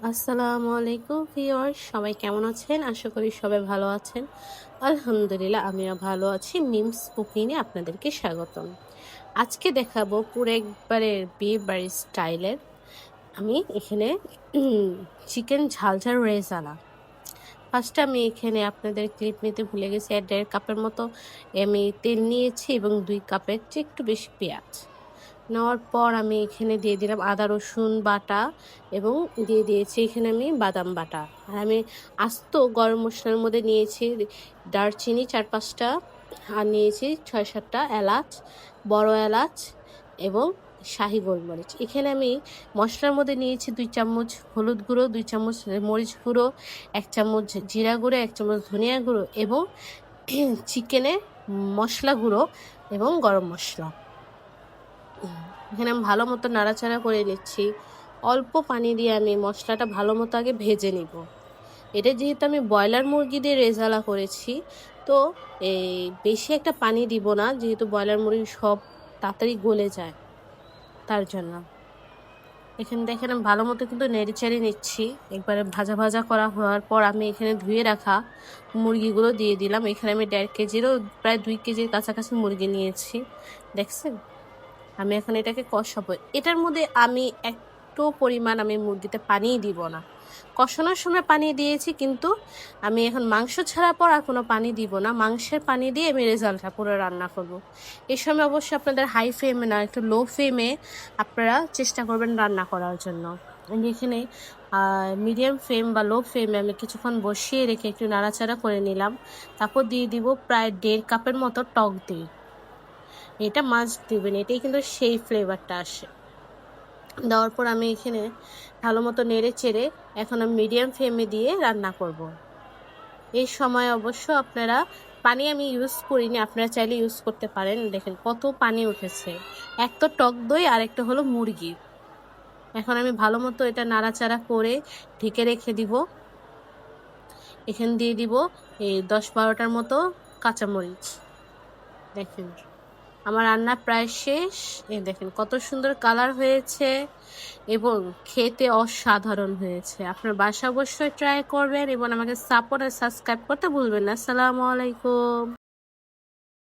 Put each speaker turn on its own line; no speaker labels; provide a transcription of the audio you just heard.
আসসালামু আলাইকুম ভিউয়ার্স, সবাই কেমন আছেন? আশা করি সবাই ভালো আছেন। আলহামদুলিল্লাহ, আমিও ভালো আছি। মিমস কুকিংয়ে আপনাদেরকে স্বাগতম। আজকে দেখাবো পুরো একবারে বিয়ে বাড়ির স্টাইলের। আমি এখানে চিকেন ঝাল রেজালা। ফার্স্টে আমি এখানে আপনাদের ক্লিপ নিতে ভুলে গেছি। 1.5 কাপের মতো আমি তেল নিয়েছি এবং 2 কাপের চেয়ে একটু বেশি পেঁয়াজ নেওয়ার পর আমি এখানে দিয়ে দিলাম আদা রসুন বাটা এবং দিয়ে দিয়েছি এখানে আমি বাদাম বাটা। আর আমি আস্ত গরম মশলার মধ্যে নিয়েছি দারচিনি 4-5টা, আর নিয়েছি 6-7টা এলাচ, বড় এলাচ এবং শাহি গোলমরিচ। এখানে আমি মশলার মধ্যে নিয়েছি 2 চামচ হলুদ গুঁড়ো, 2 চামচ মরিচ গুঁড়ো, 1 চামচ জিরা গুঁড়ো, 1 চামচ ধনিয়া গুঁড়ো এবং চিকেনের মশলা গুঁড়ো এবং গরম মশলা। এখানে আমি ভালো মতো নাড়াচাড়া করে নিচ্ছি। অল্প পানি দিয়ে আমি মশলাটা ভালো মতো আগে ভেজে নিব। এটা যেহেতু আমি ব্রয়লার মুরগি দিয়ে রেজালা করেছি, তো এই বেশি একটা পানি দিব না, যেহেতু ব্রয়লার মুরগি সব তাড়াতাড়ি গলে যায়, তার জন্য। এখানে দেখেন আমি ভালো মতো কিন্তু নেড়েচেড়ে নিচ্ছি। একবারে ভাজা ভাজা করা হওয়ার পর আমি এখানে ধুয়ে রাখা মুরগিগুলো দিয়ে দিলাম। এখানে আমি 1.5 কেজিরও প্রায় 2 কেজির কাছাকাছি মুরগি নিয়েছি, দেখছেন। আমি এখন এটাকে কষাবো। এটার মধ্যে আমি একটু পরিমাণ আমি মুরগিতে পানিই দিব না। কষানোর সময় পানি দিয়েছি, কিন্তু আমি এখন মাংস ছাড়ার পর আর কোনো পানি দিব না। মাংসের পানি দিয়ে আমি রেজাল্টটা পুরো রান্না করব। এই সময় অবশ্যই আপনাদের হাই ফ্লেমে না, একটু লো ফ্লেমে আপনারা চেষ্টা করবেন রান্না করার জন্য। আমি এখানে মিডিয়াম ফ্লেম বা লো ফ্লেমে আমি কিছুক্ষণ বসিয়ে রেখে একটু নাড়াচাড়া করে নিলাম। তারপর দিয়ে দিব প্রায় 1.5 কাপের মতো টক দই। এটা মাস্ট দিবেন, এটাই কিন্তু সেই ফ্লেভারটা আসে। দেওয়ার পর আমি এখানে ভালো মতো নেড়ে চেড়ে এখন আমি মিডিয়াম ফ্লেমে দিয়ে রান্না করব। এই সময় অবশ্য আপনারা পানি আমি ইউজ করিনি, আপনারা চাইলে ইউজ করতে পারেন। দেখেন কত পানি উঠেছে। এক তো টক দই আর একটা হলো মুরগি। এখন আমি ভালো মতো এটা নাড়াচাড়া করে ঢেকে রেখে দিব। এখানে দিয়ে দিব এই 10-12টার মতো কাঁচামরিচ। দেখেন আমার রান্না প্রায় শেষ। এই দেখেন কত সুন্দর কালার হয়েছে এবং খেতে অসাধারণ হয়েছে। আপনার বাসা অবশ্যই ট্রাই করবেন এবং আমাকে সাপোর্ট আর সাবস্ক্রাইব করতে ভুলবেন না। আসসালামু আলাইকুম।